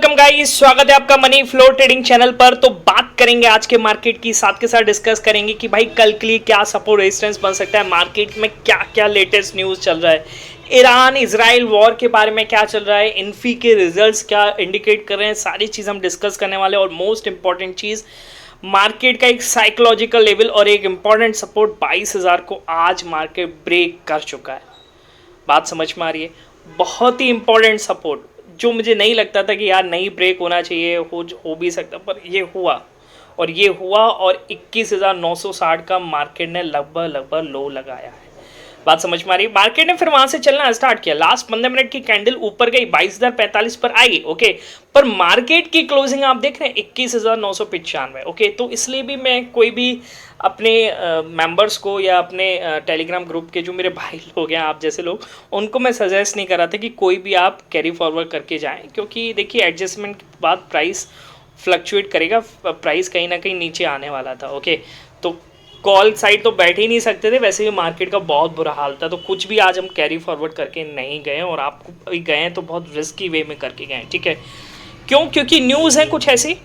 Welcome guys, स्वागत है आपका मनी फ्लो ट्रेडिंग चैनल पर। तो बात करेंगे आज के मार्केट की, साथ के साथ डिस्कस करेंगे कि भाई कल के लिए क्या सपोर्ट रेजिस्टेंस बन सकता है, मार्केट में क्या क्या लेटेस्ट न्यूज़ चल रहा है, ईरान इजराइल वॉर के बारे में क्या चल रहा है, इन्फी के रिजल्ट्स क्या इंडिकेट कर रहे हैं, सारी चीज़ हम डिस्कस करने वाले हैं। और मोस्ट इंपॉर्टेंट चीज़, मार्केट का एक साइकोलॉजिकल लेवल और एक इंपॉर्टेंट सपोर्ट 22,000 को आज मार्केट ब्रेक कर चुका है। बात समझ में आ रही है? बहुत ही इंपॉर्टेंट सपोर्ट जो मुझे नहीं लगता था कि यार नहीं ब्रेक होना चाहिए, हो भी सकता, पर ये हुआ। और 21,960 का मार्केट ने लगभग लो लगाया है। बात समझ में आ रही है? मार्केट ने फिर वहां से चलना स्टार्ट किया। लास्ट 15 मिनट की कैंडल ऊपर गई, 22,045 पर आई, ओके। पर मार्केट की क्लोजिंग आप देख रहे हैं 21,995, ओके। तो इसलिए भी मैं कोई भी अपने मेंबर्स को या अपने टेलीग्राम ग्रुप के जो मेरे भाई लोग हैं, आप जैसे लोग, उनको मैं सजेस्ट नहीं कर रहा था कि कोई भी आप कैरी फॉरवर्ड करके जाएं, क्योंकि देखिए एडजस्टमेंट के बाद प्राइस फ्लक्चुएट करेगा, प्राइस कहीं ना कहीं नीचे आने वाला था, ओके। तो कॉल साइड तो बैठ ही नहीं सकते थे, वैसे भी मार्केट का बहुत बुरा हाल था, तो कुछ भी आज हम कैरी फॉरवर्ड करके नहीं गए, और आपको भी गए हैं तो बहुत रिस्की वे में करके गए, ठीक है। क्यों? क्योंकि न्यूज़ है कुछ ऐसी।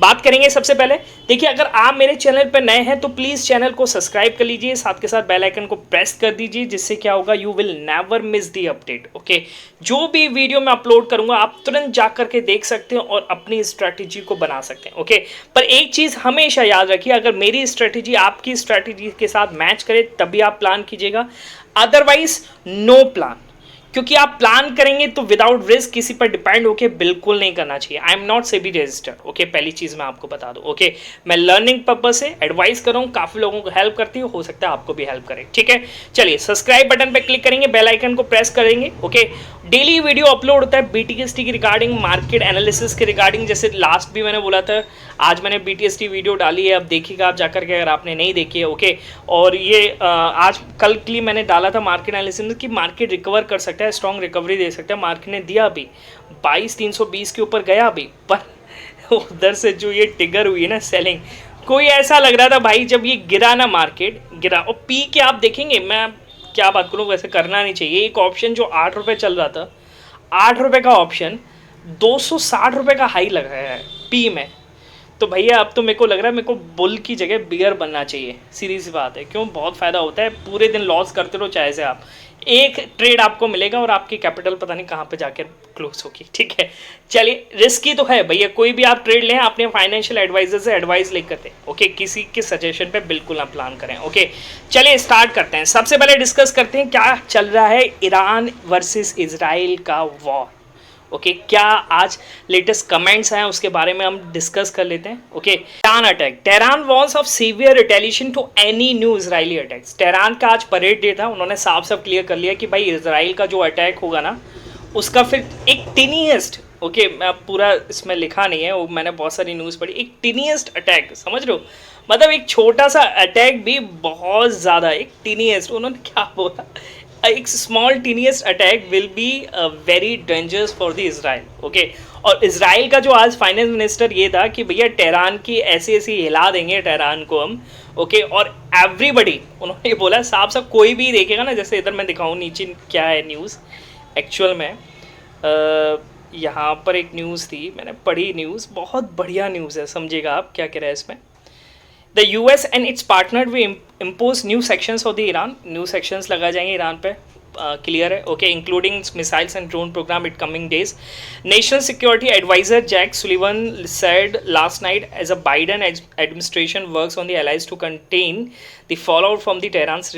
बात करेंगे सबसे पहले। देखिए, अगर आप मेरे चैनल पर नए हैं तो प्लीज़ चैनल को सब्सक्राइब कर लीजिए, साथ के साथ बेल आइकन को प्रेस कर दीजिए, जिससे क्या होगा, you will never miss the update, okay. जो भी वीडियो मैं अपलोड करूंगा आप तुरंत जा करके देख सकते हैं और अपनी स्ट्रैटेजी को बना सकते हैं, ओके। पर एक चीज़ हमेशा याद रखिए, अगर मेरी स्ट्रैटेजी आपकी स्ट्रैटेजी के साथ मैच करे तभी आप प्लान कीजिएगा, अदरवाइज नो प्लान। क्योंकि आप प्लान करेंगे तो विदाउट रिस्क किसी पर डिपेंड होके बिल्कुल नहीं करना चाहिए। I am not SEBI registered, okay. पहली चीज़ मैं आपको बता दूं, ओके। मैं लर्निंग पर्पज से एडवाइस कर रहा हूँ, काफ़ी लोगों को हेल्प करती हो सकता है आपको भी हेल्प करे, ठीक है। चलिए, सब्सक्राइब बटन पे क्लिक करेंगे, बेल आइकन को प्रेस करेंगे, ओके। डेली वीडियो अपलोड होता है BTST की रिगार्डिंग, मार्केट एनालिसिस के रिगार्डिंग, जैसे लास्ट भी मैंने बोला था, आज मैंने BTST वीडियो डाली है, अब देखिएगा आप जाकर के अगर आपने नहीं देखी है, ओके। और ये आज कल के लिए मैंने डाला था मार्केट एनालिसिस कि मार्केट रिकवर कर सकता है, स्ट्रॉन्ग रिकवरी दे सकता है। मार्केट ने दिया भी, 22,320 के ऊपर गया भी, पर उधर से जो ये टिगर हुई है ना सेलिंग, कोई ऐसा लग रहा था भाई जब ये गिरा ना, मार्केट गिरा, और पी के आप देखेंगे, मैं क्या बात करूँ, वैसे करना नहीं चाहिए। एक ऑप्शन जो 8 रुपये चल रहा था, 8 रुपये का ऑप्शन 260 रुपये का हाई लगाया है पी में। तो भैया अब तो मेरे को लग रहा है मेरे को बुल की जगह बियर बनना चाहिए, सीधी सी बात है। क्यों? बहुत फ़ायदा होता है, पूरे दिन लॉस करते रहो चाहे से आप, एक ट्रेड आपको मिलेगा और आपकी कैपिटल पता नहीं कहाँ पे जाकर क्लोज होगी, ठीक है। चलिए, रिस्की तो है भैया, कोई भी आप ट्रेड लें अपने फाइनेंशियल एडवाइजर से एडवाइस लेकर के, ओके। किसी के सजेशन पे बिल्कुल ना प्लान करें, ओके। चलिए स्टार्ट करते हैं। सबसे पहले डिस्कस करते हैं क्या चल रहा है ईरान वर्सेस इजराइल का वॉर, ओके। क्या आज लेटेस्ट कमेंट्स हैं उसके बारे में हम डिस्कस कर लेते हैं, okay. Tehran attack, Tehran warns of severe retaliation to any new Israeli attacks. Tehran का आज परेड डे था, उन्होंने साफ साफ क्लियर कर लिया कि भाई इजराइल का जो अटैक होगा ना, उसका फिर एक टिनीएस्ट, ओके, मैं पूरा इसमें लिखा नहीं है, वो मैंने बहुत सारी न्यूज़ पढ़ी, एक टिनीएस्ट अटैक, समझ रहे हो, मतलब एक छोटा सा अटैक भी बहुत ज़्यादा, एक टिनीएस्ट, उन्होंने क्या बोला, एक small tiniest attack will be very dangerous for the Israel, okay. और इजराइल का जो आज फाइनेंस मिनिस्टर ये था कि भैया टेहरान की ऐसी ऐसी हिला देंगे टेहरान को हम, ओके। और एवरीबडी, उन्होंने ये बोला साफ साफ, कोई भी देखेगा ना, जैसे इधर मैं दिखाऊँ नीचे क्या है न्यूज़ एक्चुअल में, यहाँ पर एक न्यूज़ थी, मैंने पढ़ी न्यूज़, बहुत बढ़िया न्यूज़ है, समझिएगा आप क्या कह रहे हैं इसमें। The US and its partner will impose new sections of the Iran. New sections लगाए जाएंगे ईरान पे, क्लियर है, okay, including missiles and drone programme in coming days. National security adviser Jake Sullivan said last night as a Biden administration works on the allies to contain the fallout from the Tehran's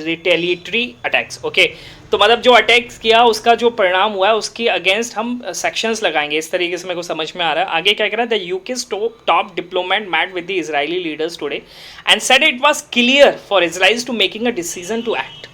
retaliatory attacks, okay। तो मतलब जो attacks किया उसका जो परिणाम हुआ है उसके अगेंस्ट हम सेक्शंस लगाएंगे, इस तरीके से मेरे को समझ में आ रहा है। आगे क्या कह रहा है, the UK's top diplomat met with the Israeli leaders today and said it was clear for Israel to making a decision to act।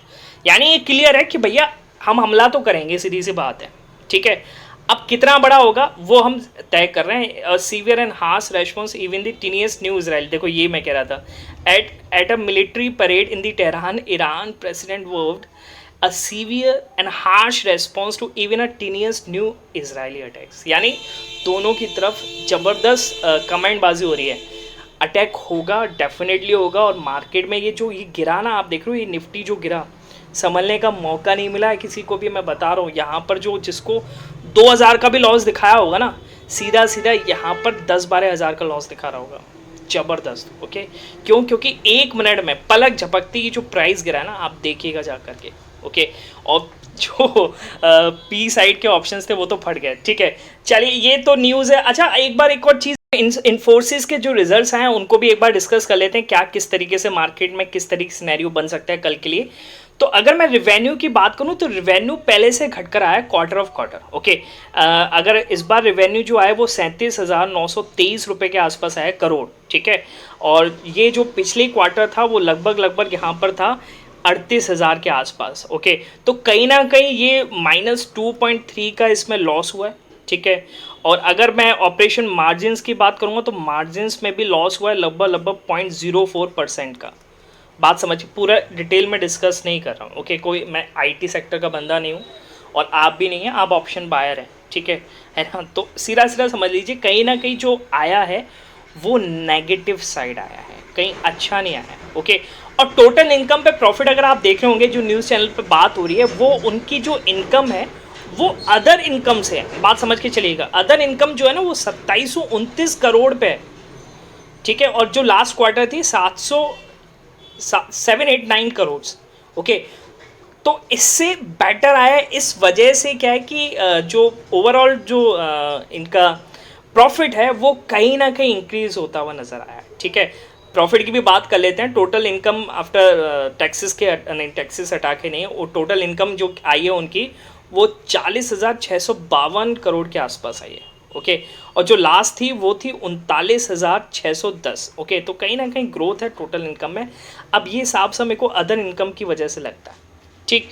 यानी ये क्लियर है कि भैया हम हमला तो करेंगे, सीधी सी बात है, ठीक है। अब कितना बड़ा होगा वो हम तय कर रहे हैं। Severe and harsh response even the tiniest new Israel, देखो ये मैं कह रहा था, at a military parade in the Tehran, Iran president warned a severe and harsh response to even a tiniest new Israeli attacks। यानी दोनों की तरफ ज़बरदस्त कमेंटबाजी हो रही है, अटैक होगा, डेफिनेटली होगा। और मार्केट में ये जो ये गिरा ना, आप देख रहे हो ये निफ्टी जो गिरा संभलने का मौका नहीं मिला है किसी को भी। मैं बता रहा हूँ यहाँ पर जो जिसको 2000 का भी लॉस दिखाया होगा ना, सीधा सीधा यहाँ पर 10-12 हज़ार का लॉस दिखा रहा होगा, ज़बरदस्त। ओके, क्यों? क्योंकि 1 मिनट में पलक झपकती की जो प्राइस गिरा है ना, आप देखिएगा जा करके। ओके, और जो पी साइड के ऑप्शंस थे वो तो फट गए। ठीक है, चलिए ये तो न्यूज़ है। अच्छा, एक बार एक और चीज़, इन्फोसिस के जो रिजल्ट्स हैं उनको भी एक बार डिस्कस कर लेते हैं, क्या किस तरीके से मार्केट में किस तरीके से सिनेरियो बन सकता है कल के लिए। तो अगर मैं रिवेन्यू की बात करूं तो रिवेन्यू पहले से घटकर आया क्वार्टर ऑफ क्वार्टर। ओके, अगर इस बार रिवेन्यू जो आया वो 37,923 रुपये के आसपास आया करोड़। ठीक है, और ये जो पिछले क्वार्टर था वो लगभग यहाँ पर था 38,000 के आसपास। ओके, तो कहीं ना कहीं ये -2.3 का इसमें लॉस हुआ है। ठीक है, और अगर मैं ऑपरेशन मार्जिन्स की बात करूंगा तो मार्जिन्स में भी लॉस हुआ है लगभग 0.04% का। बात समझिए, पूरा डिटेल में डिस्कस नहीं कर रहा हूँ। ओके, कोई मैं आईटी सेक्टर का बंदा नहीं हूँ और आप भी नहीं हैं, आप ऑप्शन बायर हैं। ठीक है ना? तो सीधा सीधा समझ लीजिए, कहीं ना कहीं जो आया है वो नेगेटिव साइड आया है, कहीं अच्छा नहीं आया है। ओके, और टोटल इनकम पे प्रॉफिट अगर आप देख रहे होंगे, जो न्यूज़ चैनल पे बात हो रही है, वो उनकी जो इनकम है वो अदर इनकम से है। बात समझ के चलिएगा, अदर इनकम जो है ना वो 2729 करोड़ पे है। ठीक है, और जो लास्ट क्वार्टर थी 789 करोड़। ओके, तो इससे बेटर आया। इस वजह से क्या है कि जो ओवरऑल जो इनका प्रॉफिट है वो कहीं ना कहीं इंक्रीज होता हुआ नज़र आया। ठीक है, प्रॉफिट की भी बात कर लेते हैं। टोटल इनकम आफ्टर टैक्सेस के, नहीं टैक्सेस हटा के नहीं, वो टोटल इनकम जो आई है उनकी वो 40,652 करोड़ के आसपास आई है। ओके, और जो लास्ट थी वो थी 39,610। ओके, तो कहीं ना कहीं ग्रोथ है टोटल इनकम में। अब ये हिसाब से मेरे को अदर इनकम की वजह से लगता है। ठीक,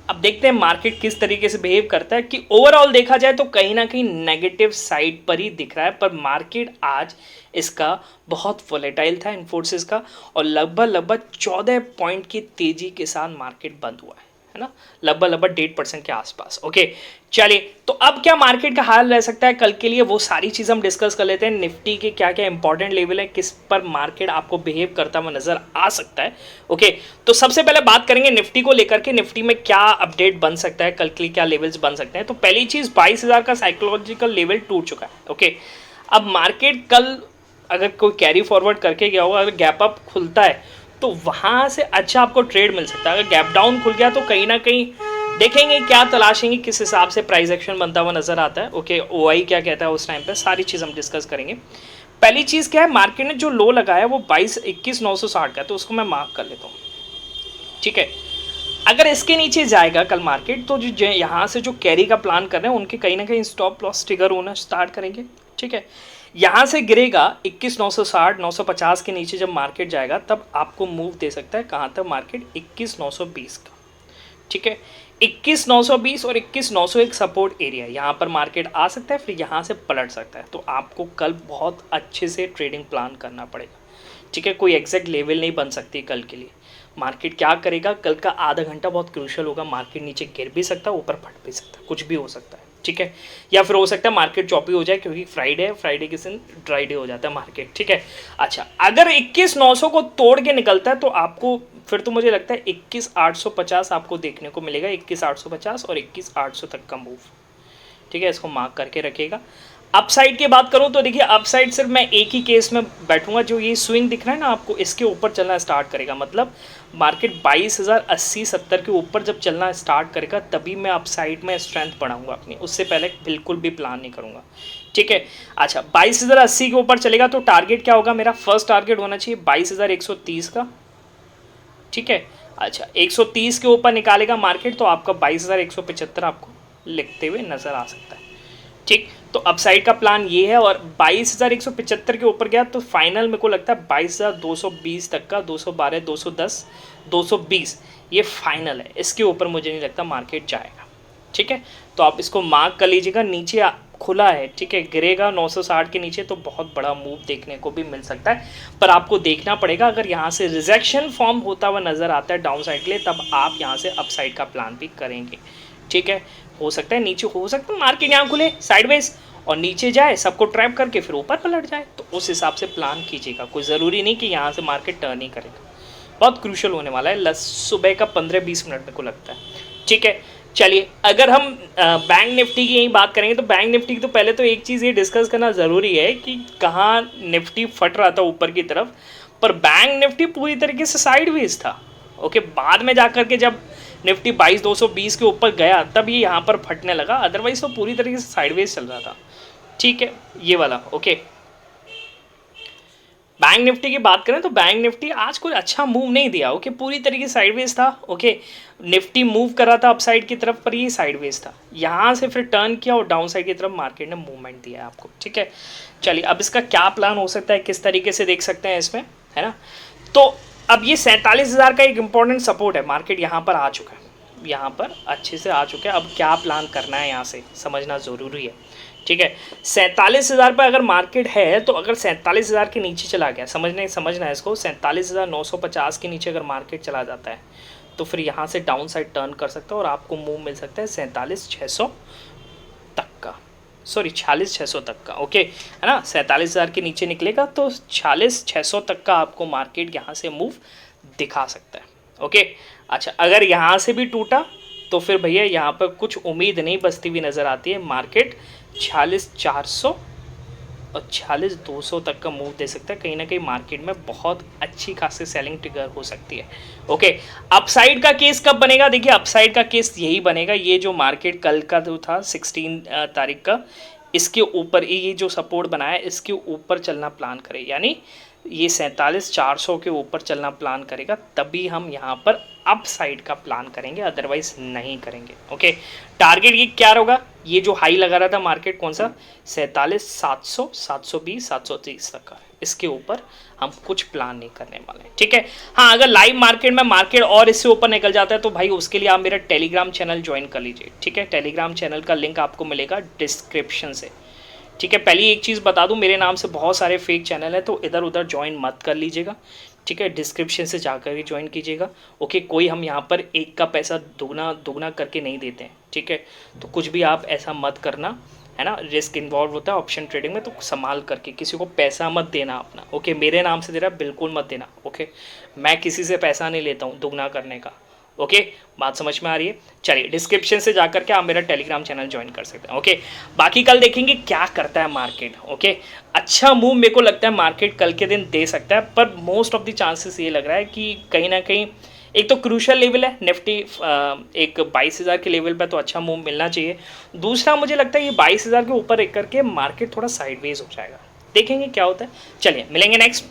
अब देखते हैं मार्केट किस तरीके से बिहेव करता है। कि ओवरऑल देखा जाए तो कहीं ना कहीं नेगेटिव साइड पर ही दिख रहा है, पर मार्केट आज इसका बहुत वोलेटाइल था इन्फोसिस का, और लगभग 14 पॉइंट की तेजी के साथ मार्केट बंद हुआ है ना, लगभग 1.5% के आसपास। ओके, चलिए, तो अब क्या मार्केट का हाल रह सकता है कल के लिए, वो सारी चीज़ हम डिस्कस कर लेते हैं। निफ्टी के क्या क्या इंपॉर्टेंट लेवल है, किस पर मार्केट आपको बिहेव करता हुआ नजर आ सकता है। ओके, तो सबसे पहले बात करेंगे निफ्टी को लेकर के, निफ्टी में क्या अपडेट बन सकता है कल के लिए, क्या लेवल्स बन सकते हैं। तो पहली चीज़, 22,000 का साइकोलॉजिकल लेवल टूट चुका है। ओके, अब मार्केट कल अगर कोई कैरी फॉरवर्ड करके गया होगा, अगर गैप अप खुलता है तो वहाँ से अच्छा आपको ट्रेड मिल सकता है। अगर गैप डाउन खुल गया तो कहीं ना कहीं देखेंगे क्या तलाशेंगे, किस हिसाब से प्राइस एक्शन बनता हुआ नजर आता है। ओके, ओआई क्या कहता है उस टाइम पे, सारी चीज़ हम डिस्कस करेंगे। पहली चीज़ क्या है, मार्केट ने जो लो लगाया वो 21,960 का, तो उसको मैं मार्क कर लेता हूँ। ठीक है, अगर इसके नीचे जाएगा कल मार्केट तो जो यहाँ से जो कैरी का प्लान कर रहे हैं उनके कहीं ना कहीं स्टॉप लॉस ट्रिगर होना स्टार्ट करेंगे। ठीक है, यहाँ से गिरेगा 21,960 950 के नीचे जब मार्केट जाएगा तब आपको मूव दे सकता है कहाँ तक, मार्केट 21,920 का। ठीक है, 21,920 और 21,901 सपोर्ट एरिया, यहाँ पर मार्केट आ सकता है, फिर यहाँ से पलट सकता है। तो आपको कल बहुत अच्छे से ट्रेडिंग प्लान करना पड़ेगा। ठीक है, कोई एग्जैक्ट लेवल नहीं बन सकती कल के लिए। मार्केट क्या करेगा, कल का आधा घंटा बहुत क्रूशियल होगा। मार्केट नीचे गिर भी सकता है, ऊपर फट भी सकता है, कुछ भी हो सकता है। ठीक है, या फिर हो सकता है मार्केट चॉपी हो जाए, क्योंकि फ्राइडे के दिन ड्राई डे हो जाता है मार्केट। ठीक है, अच्छा, अगर 21,900 को तोड़ के निकलता है तो आपको फिर तो मुझे लगता है 21,850 आपको देखने को मिलेगा, 21,850 और 21,800 तक का मूव। ठीक है, इसको मार्क करके रखिएगा। अपसाइड की बात करूं तो देखिए, अपसाइड सिर्फ मैं एक ही केस में बैठूंगा, जो ये स्विंग दिख रहा है ना आपको, इसके ऊपर चलना स्टार्ट करेगा, मतलब मार्केट 22,080-70 के ऊपर जब चलना स्टार्ट करेगा तभी मैं अपसाइड में स्ट्रेंथ बढ़ाऊंगा अपनी, उससे पहले बिल्कुल भी प्लान नहीं करूंगा। ठीक है, अच्छा, 22,080 के ऊपर चलेगा तो टारगेट क्या होगा मेरा, फर्स्ट टारगेट होना चाहिए 22,130 का। ठीक है, अच्छा, 130 के ऊपर निकालेगा मार्केट तो आपका 22,175 आपको लिखते हुए नजर आ सकता है। ठीक, तो अपसाइड का प्लान ये है, और 22,175 के ऊपर गया तो फाइनल मेरे को लगता है 22,220 तक का, 212, 210, 220 ये फाइनल है। इसके ऊपर मुझे नहीं लगता मार्केट जाएगा। ठीक है, तो आप इसको मार्क कर लीजिएगा। नीचे खुला है, ठीक है, गिरेगा 960 के नीचे तो बहुत बड़ा मूव देखने को भी मिल सकता है, पर आपको देखना पड़ेगा। अगर यहाँ से रिजेक्शन फॉर्म होता हुआ नज़र आता है डाउन साइड के लिए, तब आप यहाँ से अपसाइड का प्लान भी करेंगे। ठीक है, हो सकता है नीचे, हो सकता है मार्केट यहाँ खुले साइडवेज और नीचे जाए, सबको ट्रैप करके फिर ऊपर पलट जाए, तो उस हिसाब से प्लान कीजिएगा। कोई ज़रूरी नहीं कि यहाँ से मार्केट टर्न ही करेगा। बहुत क्रूशल होने वाला है सुबह का 15-20 मिनट मेरे को लगता है। ठीक है, चलिए अगर हम बैंक निफ्टी की यही बात करेंगे तो बैंक निफ्टी की तो पहले तो एक चीज़ ये डिस्कस करना ज़रूरी है कि कहाँ निफ्टी फट रहा था ऊपर की तरफ, पर बैंक निफ्टी पूरी तरीके से साइडवेज था। ओके, बाद में जाकर के जब निफ्टी 22,220 के ऊपर गया तब ये यहाँ पर फटने लगा, अदरवाइज तो पूरी तरीके से साइडवेज चल रहा था। ठीक है, ये वाला ओके। बैंक निफ्टी की बात करें तो बैंक निफ्टी आज कोई अच्छा मूव नहीं दिया। ओके, पूरी तरीके से साइडवेज था। ओके, निफ्टी मूव कर रहा था अपसाइड की तरफ, पर ये साइडवेज था। यहाँ से फिर टर्न किया और डाउन साइड की तरफ मार्केट ने मूवमेंट दिया है आपको। ठीक है, चलिए अब इसका क्या प्लान हो सकता है, किस तरीके से देख सकते हैं इसमें, है ना। तो अब ये 47,000 का एक इंपॉर्टेंट सपोर्ट है, मार्केट यहाँ पर आ चुका है, यहाँ पर अच्छे से आ चुका है। अब क्या प्लान करना है यहाँ से समझना ज़रूरी है। ठीक है, 47,000 पर अगर मार्केट है तो अगर 47,000 के नीचे चला गया, समझना है इसको, 47,950 के नीचे अगर मार्केट चला जाता है तो फिर यहाँ से डाउन साइड टर्न कर सकता है और आपको मूव मिल सकता है 47,600 तक का, सॉरी 46,600 तक का। ओके, है ना, 47,000 के नीचे निकलेगा तो 46,600 तक का आपको मार्केट यहाँ से मूव दिखा सकता है। ओके, अच्छा अगर यहाँ से भी टूटा तो फिर भैया यहाँ पर कुछ उम्मीद नहीं बचती हुई नज़र आती है। मार्केट 46,400 और 46,200 तक का मूव दे सकता है। कहीं ना कहीं मार्केट में बहुत अच्छी खासी सेलिंग ट्रिगर हो सकती है। ओके, अपसाइड का केस कब बनेगा? देखिए अपसाइड का केस यही बनेगा, ये जो मार्केट कल का जो था 16 तारीख का, इसके ऊपर ये जो सपोर्ट बनाया इसके ऊपर चलना प्लान करे, यानी ये 47,400 के ऊपर चलना प्लान करेगा, तभी हम यहाँ पर अप साइड का प्लान करेंगे, अदरवाइज नहीं करेंगे। ओके, टारगेट ये क्या होगा? ये जो हाई लगा रहा था मार्केट कौन सा, 47,700, 720, 730 तक का, इसके ऊपर हम कुछ प्लान नहीं करने वाले हैं। ठीक है, हाँ अगर लाइव मार्केट में मार्केट और इससे ऊपर निकल जाता है तो भाई उसके लिए आप मेरा टेलीग्राम चैनल ज्वाइन कर लीजिए। ठीक है, टेलीग्राम चैनल का लिंक आपको मिलेगा डिस्क्रिप्शन से। ठीक है, पहली एक चीज़ बता दूं, मेरे नाम से बहुत सारे फेक चैनल हैं तो इधर उधर ज्वाइन मत कर लीजिएगा। ठीक है, डिस्क्रिप्शन से जाकर ही ज्वाइन कीजिएगा। ओके, कोई हम यहाँ पर एक का पैसा दुगना करके नहीं देते हैं। ठीक है, तो कुछ भी आप ऐसा मत करना, है ना, रिस्क इन्वॉल्व होता है ऑप्शन ट्रेडिंग में, तो संभाल करके, किसी को पैसा मत देना अपना। ओके, मेरे नाम से दे रहा बिल्कुल मत देना। ओके, मैं किसी से पैसा नहीं लेता हूँ दुगना करने का। ओके, बात समझ में आ रही है? चलिए डिस्क्रिप्शन से जाकर के आप मेरा टेलीग्राम चैनल ज्वाइन कर सकते हैं। ओके, बाकी कल देखेंगे क्या करता है मार्केट। ओके, अच्छा मूव मेरे को लगता है मार्केट कल के दिन दे सकता है, पर मोस्ट ऑफ द चांसेस ये लग रहा है कि कहीं ना कहीं एक तो क्रूशल लेवल है निफ्टी, एक 22,000 के लेवल पर तो अच्छा मूव मिलना चाहिए। दूसरा मुझे लगता है ये 22,000 के ऊपर एक करके मार्केट थोड़ा साइडवेज हो जाएगा, देखेंगे क्या होता है। चलिए मिलेंगे नेक्स्ट